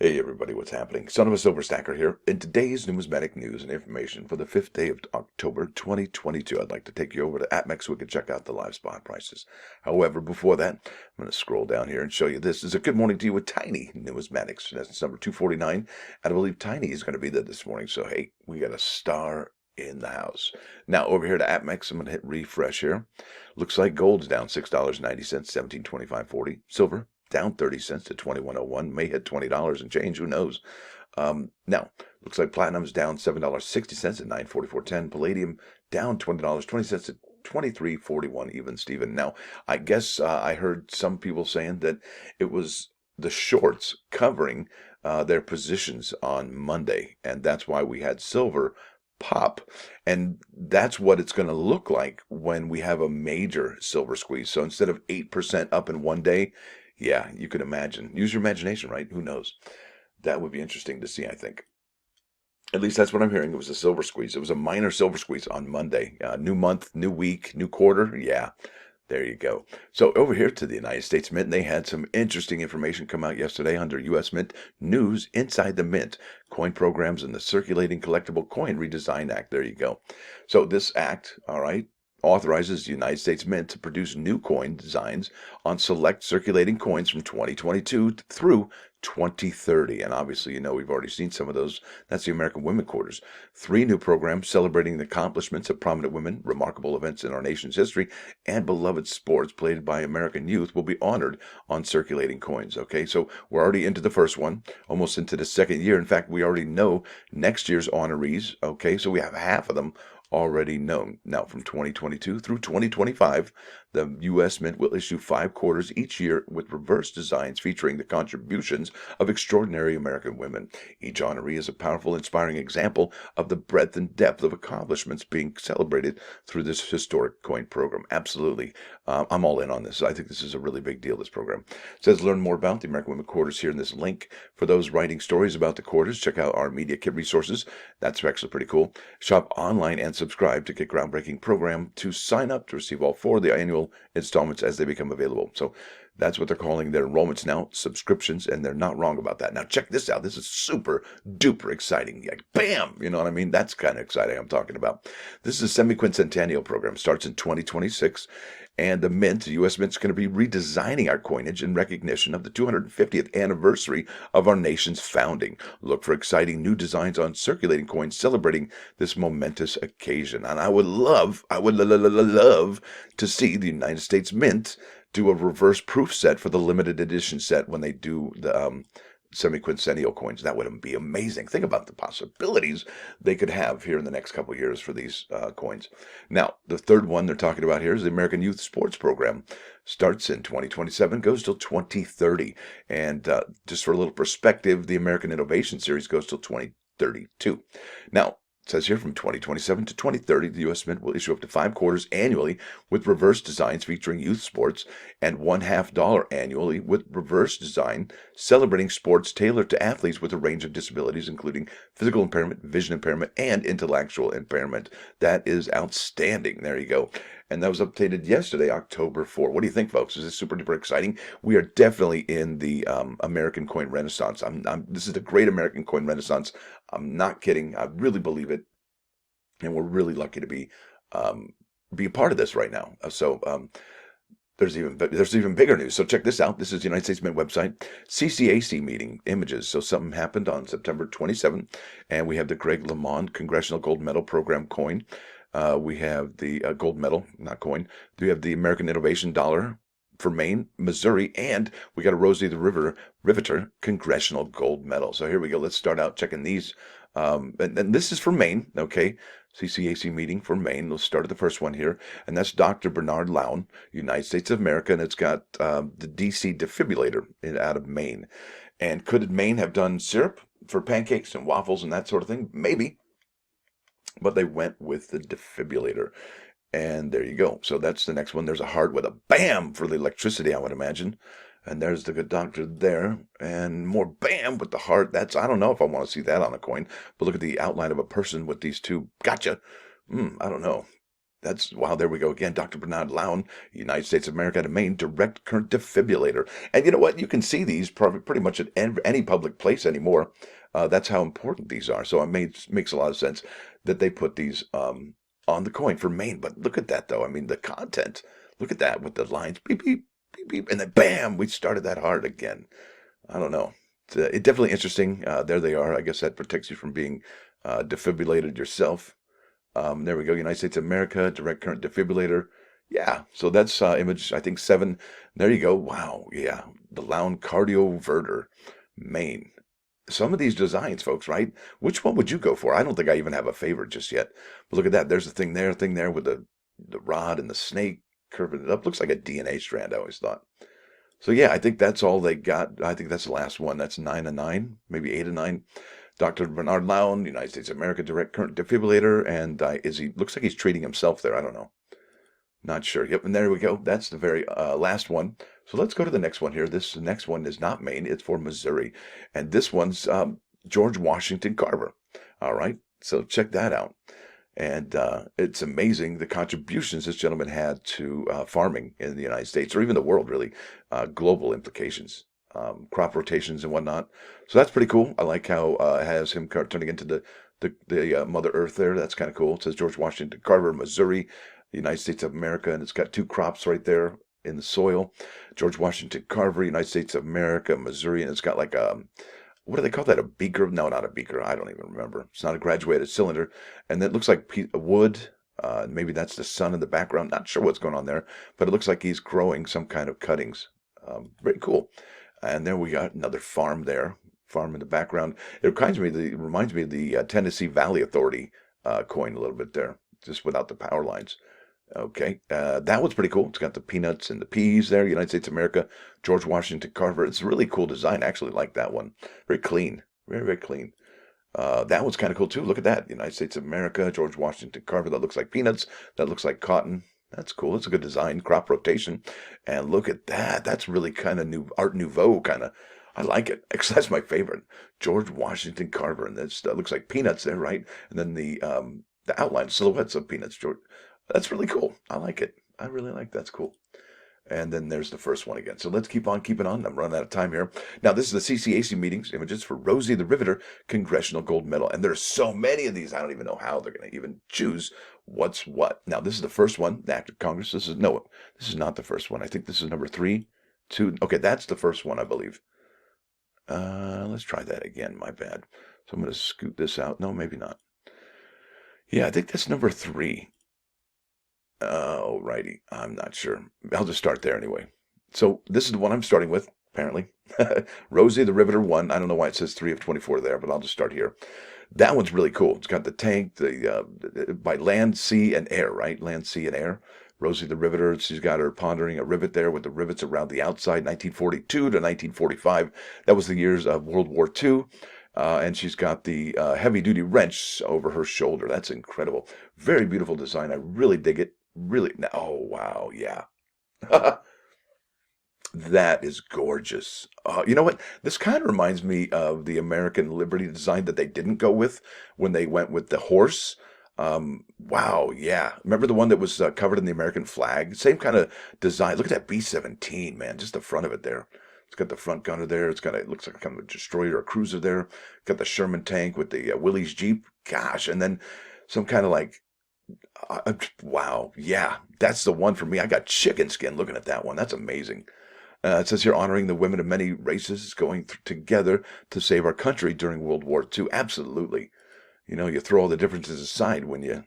Hey everybody, what's happening? Son of a Silverstacker here. In today's numismatic news and information for the 5th day of October 2022, I'd like to take you over to APMEX so we can check out the live spot prices. However, before that, I'm going to scroll down here and show you this. This is a good morning to you with Tiny Numismatics. That's number 249, and I believe Tiny is going to be there this morning. So, hey, we got a star in the house. Now, over here to APMEX, I'm going to hit refresh here. Looks like gold's down $6.90, 1725.40. Silver down 30 cents to 21.01, may hit $20 and change, who knows. Now, looks like platinum's down $7.60 at 944.10. Palladium down $20.20 at 23.41 even, Steven. Now, I guess I heard some people saying that it was the shorts covering their positions on Monday, and that's why we had silver pop. And that's what it's going to look like when we have a major silver squeeze. So instead of 8% up in one day, yeah, you can imagine. Use your imagination, right? Who knows? That would be interesting to see, I think. At least that's what I'm hearing. It was a silver squeeze. It was a minor silver squeeze on Monday. New month, new week, new quarter. Yeah, there you go. So over here to the United States Mint, they had some interesting information come out yesterday under U.S. Mint News Inside the Mint, coin programs and the Circulating Collectible Coin Redesign Act. There you go. So this act, all right, authorizes the United States Mint to produce new coin designs on select circulating coins from 2022 through 2030. And obviously, you know, we've already seen some of those. That's the American Women Quarters. 3 new programs celebrating the accomplishments of prominent women, remarkable events in our nation's history, and beloved sports played by American youth will be honored on circulating coins. Okay, so we're already into the first one, almost into the second year. In fact, we already know next year's honorees. Okay, so we have half of them already known. Now, from 2022 through 2025, the U.S. Mint will issue 5 quarters each year with reverse designs featuring the contributions of extraordinary American women. Each honoree is a powerful, inspiring example of the breadth and depth of accomplishments being celebrated through this historic coin program. Absolutely. I'm all in on this. I think this is a really big deal, this program. It says learn more about the American Women Quarters here in this link. For those writing stories about the quarters, check out our media kit resources. That's actually pretty cool. Shop online and subscribe to get groundbreaking program to sign up to receive all 4 of the annual installments as they become available. So that's what they're calling their enrollments now, subscriptions, and they're not wrong about that. Now check this out. This is super duper exciting. Like, bam! You know what I mean? That's kind of exciting I'm talking about. This is a semi-quincentennial program. Starts in 2026. And the Mint, the U.S. Mint, is going to be redesigning our coinage in recognition of the 250th anniversary of our nation's founding. Look for exciting new designs on circulating coins celebrating this momentous occasion. And I would love to see the United States Mint do a reverse proof set for the limited edition set when they do the semi-quincentennial coins. That would be amazing. Think about the possibilities they could have here in the next couple of years for these coins. Now, the third one they're talking about here is the American Youth Sports Program. Starts in 2027, goes till 2030. And just for a little perspective, the American Innovation Series goes till 2032. Now, it says here from 2027 to 2030, the U.S. Mint will issue up to 5 quarters annually with reverse designs featuring youth sports and $0.50 annually with reverse design celebrating sports tailored to athletes with a range of disabilities, including physical impairment, vision impairment, and intellectual impairment. That is outstanding. There you go. And that was updated yesterday, October 4. What do you think, folks? Is this super duper exciting? We are definitely in the American coin renaissance. This is the great American coin renaissance. I'm not kidding. I really believe it. And we're really lucky to be a part of this right now. There's even bigger news. So check this out. This is the United States Mint website, CCAC meeting images. So something happened on September 27th, and we have the Greg LeMond Congressional Gold Medal Program coin. We have the gold medal, not coin. We have the American Innovation Dollar for Maine, Missouri, and we got a Rosie the Riveter Congressional Gold Medal. So here we go. Let's start out checking these. And this is for Maine, okay? CCAC meeting for Maine. Let's start at the first one here, and that's Dr. Bernard Lown, United States of America, and it's got the DC defibrillator out of Maine. And could Maine have done syrup for pancakes and waffles and that sort of thing? Maybe. But they went with the defibrillator. And there you go. So that's the next one. There's a heart with a bam for the electricity, I would imagine. And there's the good doctor there. And more bam with the heart. I don't know if I want to see that on a coin. But look at the outline of a person with these two. Gotcha. I don't know. That's wow. There we go again. Dr. Bernard Lown, United States of America to Maine, direct current defibrillator. And you know what? You can see these probably pretty much at any public place anymore. That's how important these are. So it makes a lot of sense that they put these on the coin for Maine. But look at that, though. I mean, the content. Look at that with the lines, beep beep beep beep, and then bam, we started that hard again. I don't know. It's definitely interesting. There they are. I guess that protects you from being defibrillated yourself. There we go. United States of America, direct current defibrillator. Yeah, so that's image, I think 7. There you go. Wow. Yeah. The Lown Cardioverter, Maine. Some of these designs, folks, right? Which one would you go for? I don't think I even have a favorite just yet. But look at that. There's a thing there with the rod and the snake curving it up. Looks like a DNA strand, I always thought. So yeah, I think that's all they got. I think that's the last one. That's 9 and 9, maybe 8 and 9. Dr. Bernard Lown, United States of America, direct current defibrillator, and looks like he's treating himself there. I don't know. Not sure. Yep, and there we go. That's the very last one. So let's go to the next one here. This next one is not Maine. It's for Missouri. And this one's George Washington Carver. All right. So check that out. And it's amazing the contributions this gentleman had to farming in the United States, or even the world, really, global implications, crop rotations and whatnot. So that's pretty cool. I like how it has him turning into the Mother Earth there. That's kind of cool. It says George Washington Carver, Missouri, the United States of America, and it's got 2 crops right there in the soil. George Washington Carver, United States of America, Missouri, and it's got like what do they call that? A beaker? No, not a beaker. I don't even remember. It's not a graduated cylinder. And it looks like wood. Maybe that's the sun in the background. Not sure what's going on there, but it looks like he's growing some kind of cuttings. Very cool. And then we got another farm there. Farm in the background. It reminds me of the Tennessee Valley Authority coin a little bit there, just without the power lines. Okay, that one's pretty cool. It's got the peanuts and the peas there. United States of America, George Washington Carver. It's a really cool design. I actually like that one. Very clean. Very, very clean. That one's kind of cool too. Look at that. United States of America, George Washington Carver. That looks like peanuts. That looks like cotton. That's cool. It's a good design. Crop rotation. And look at that. That's really kind of new Art Nouveau kind of. I like it. Actually, that's my favorite. George Washington Carver. And that looks like peanuts there, right? And then the outline silhouettes of peanuts. George. That's really cool. I like it. I really like that's cool. And then there's the first one again. So let's keep on keeping on. I'm running out of time here. Now, this is the CCAC Meetings images for Rosie the Riveter Congressional Gold Medal. And there's so many of these, I don't even know how they're going to even choose what's what. Now, this is the first one, the Act of Congress. This is not the first one. I think this is number 3, 2. Okay, that's the first one, I believe. Let's try that again. My bad. So I'm going to scoot this out. No, maybe not. Yeah, I think that's number 3. Alrighty, I'm not sure. I'll just start there anyway. So this is the one I'm starting with, apparently. Rosie the Riveter 1. I don't know why it says 3 of 24 there, but I'll just start here. That one's really cool. It's got the tank, by land, sea, and air, right? Land, sea, and air. Rosie the Riveter, she's got her pondering a rivet there with the rivets around the outside, 1942 to 1945. That was the years of World War II. And she's got the heavy-duty wrench over her shoulder. That's incredible. Very beautiful design. I really dig it. Really. Oh, wow. Yeah. That is gorgeous. You know what? This kind of reminds me of the American Liberty design that they didn't go with when they went with the horse. Wow. Yeah. Remember the one that was covered in the American flag? Same kind of design. Look at that B-17, man. Just the front of it there. It's got the front gunner there. It looks like kind of a destroyer or a cruiser there. Got the Sherman tank with the Willys Jeep. Gosh. And then some kind of like, wow. Yeah. That's the one for me. I got chicken skin looking at that one. That's amazing. It says here, honoring the women of many races going together to save our country during World War II. Absolutely. You know, you throw all the differences aside when you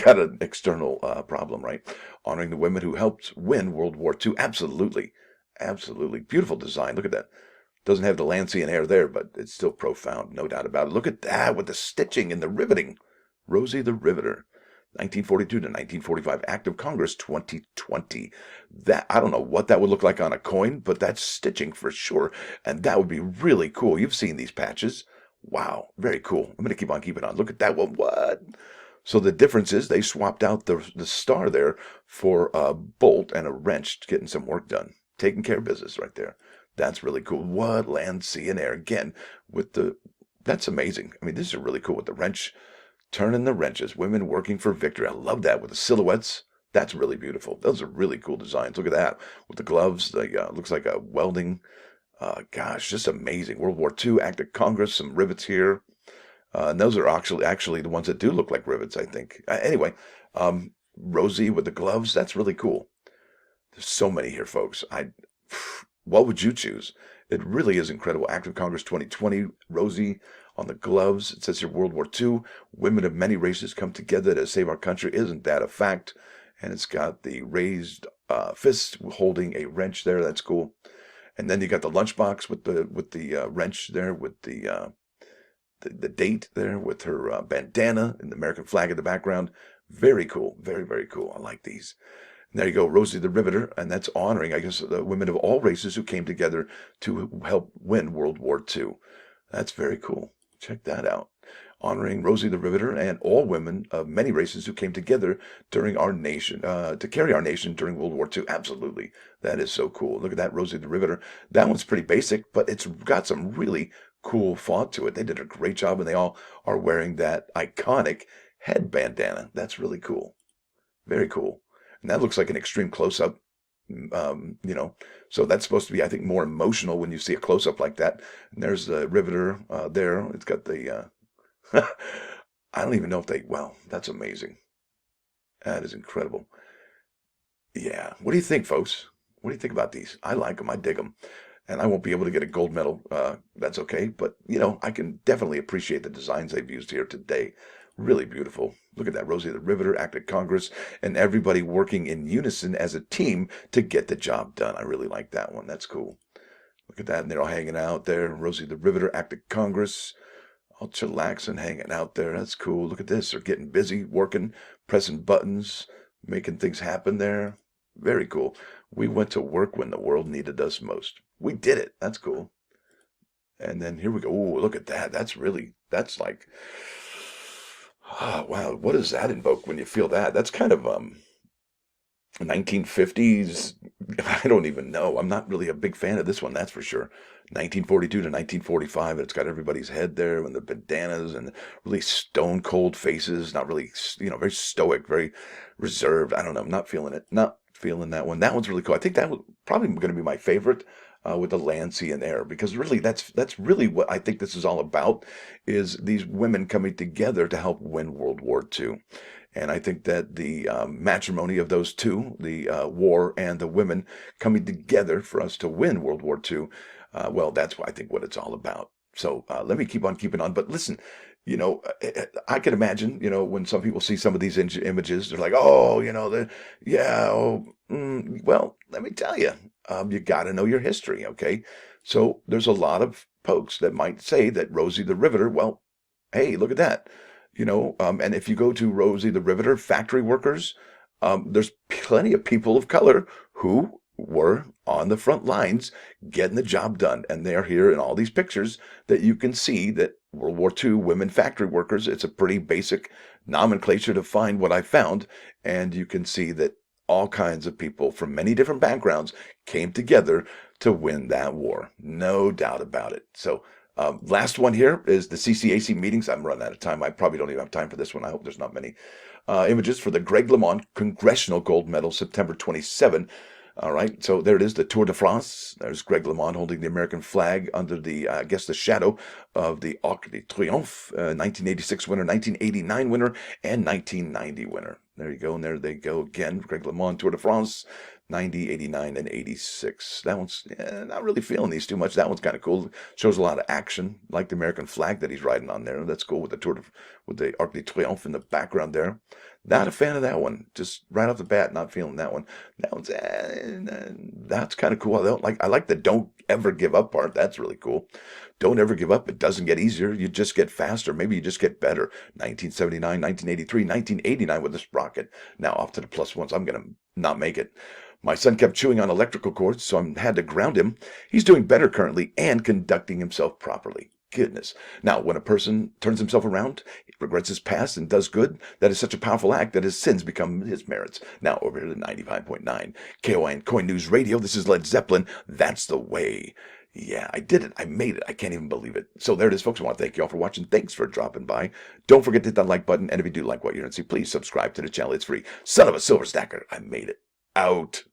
got an external problem, right? Honoring the women who helped win World War II. Absolutely. Absolutely. Beautiful design. Look at that. Doesn't have the land, sea, and air there, but it's still profound. No doubt about it. Look at that with the stitching and the riveting. Rosie the Riveter. 1942 to 1945, Act of Congress 2020. That, I don't know what that would look like on a coin, but that's stitching for sure. And that would be really cool. You've seen these patches. Wow, very cool. I'm going to keep on keeping on. Look at that one. What? So the difference is they swapped out the star there for a bolt and a wrench, getting some work done. Taking care of business right there. That's really cool. What? Land, sea, and air. Again, that's amazing. I mean, this is really cool with the wrench Turning the wrenches, women working for victory. I love that with the silhouettes. That's really beautiful. Those are really cool designs. Look at that with the gloves. The looks like a welding. Gosh, just amazing. World War II, Act of Congress, some rivets here. And those are actually the ones that do look like rivets, I think. Anyway, Rosie with the gloves. That's really cool. There's so many here, folks. What would you choose? It really is incredible. Act of Congress 2020, Rosie on the gloves. It says here World War II, women of many races come together to save our country. Isn't that a fact? And it's got the raised fist holding a wrench there. That's cool. And then you got the lunchbox with the wrench there, with the date there, with her bandana and the American flag in the background. Very cool. Very, very cool. I like these. And there you go, Rosie the Riveter, and that's honoring, I guess, the women of all races who came together to help win World War II. That's very cool. Check that out. Honoring Rosie the Riveter and all women of many races who came together during our nation, to carry our nation during World War II. Absolutely. That is so cool. Look at that, Rosie the Riveter. That one's pretty basic, but it's got some really cool font to it. They did a great job, and they all are wearing that iconic head bandana. That's really cool. Very cool. And that looks like an extreme close-up. So that's supposed to be, I think, more emotional when you see a close-up like that. And there's the Riveter there. It's got the... I don't even know if well, that's amazing. That is incredible. Yeah. What do you think, folks? What do you think about these? I like them. I dig them. And I won't be able to get a gold medal. That's okay. But, I can definitely appreciate the designs they've used here today. Really beautiful. Look at that. Rosie the Riveter, Act of Congress, and everybody working in unison as a team to get the job done. I really like that one. That's cool. Look at that. And they're all hanging out there. Rosie the Riveter, Act of Congress. All chillaxing, hanging out there. That's cool. Look at this. They're getting busy, working, pressing buttons, making things happen there. Very cool. We went to work when the world needed us most. We did it. That's cool. And then here we go. Oh, look at that. That's like, oh, wow. What does that invoke when you feel that? That's kind of 1950s. I don't even know. I'm not really a big fan of this one, that's for sure. 1942 to 1945, and it's got everybody's head there and the bandanas and really stone cold faces. Not really, very stoic, very reserved. I don't know. I'm not feeling it. Not feeling that one. That one's really cool. I think that was probably going to be my favorite. With the land, sea, and air, because really that's really what I think this is all about, is these women coming together to help win World War II. And I think that the matrimony of those two, the war and the women coming together for us to win World War II, well, that's what I think what it's all about. So let me keep on keeping on. But listen, I can imagine, when some people see some of these images, they're like, oh, well, let me tell you, you got to know your history, okay? So there's a lot of folks that might say that Rosie the Riveter, well, hey, look at that. And if you go to Rosie the Riveter factory workers, there's plenty of people of color who were on the front lines getting the job done. And they're here in all these pictures that you can see that World War II women factory workers, it's a pretty basic nomenclature to find what I found. And you can see that all kinds of people from many different backgrounds came together to win that war. No doubt about it. So last one here is the CCAC meetings. I'm running out of time. I probably don't even have time for this one. I hope there's not many images for the Greg LeMond Congressional Gold Medal, September 27. All right, so there it is, the Tour de France. There's Greg LeMond holding the American flag under the, the shadow of the Arc de Triomphe, 1986 winner, 1989 winner, and 1990 winner. There you go, and there they go again. Greg LeMond, Tour de France, 90, 89, and 86. That one's not really feeling these too much. That one's kind of cool. Shows a lot of action, like the American flag that he's riding on there. That's cool with with the Arc de Triomphe in the background there. Not a fan of that one. Just right off the bat, not feeling that one. That one's that's kind of cool. I like the don't ever give up part. That's really cool. Don't ever give up. It doesn't get easier. You just get faster. Maybe you just get better. 1979, 1983, 1989 with the sprocket. Now off to the plus ones. I'm going to not make it. My son kept chewing on electrical cords, so I had to ground him. He's doing better currently and conducting himself properly. Goodness. Now, when a person turns himself around, he regrets his past and does good, that is such a powerful act that his sins become his merits. Now, over here to 95.9 KOI and Coin News Radio, this is Led Zeppelin. That's the way. Yeah, I did it. I made it. I can't even believe it. So there it is, folks. I want to thank you all for watching. Thanks for dropping by. Don't forget to hit that like button. And if you do like what you're going to see, please subscribe to the channel. It's free. Son of a silver stacker. I made it. Out.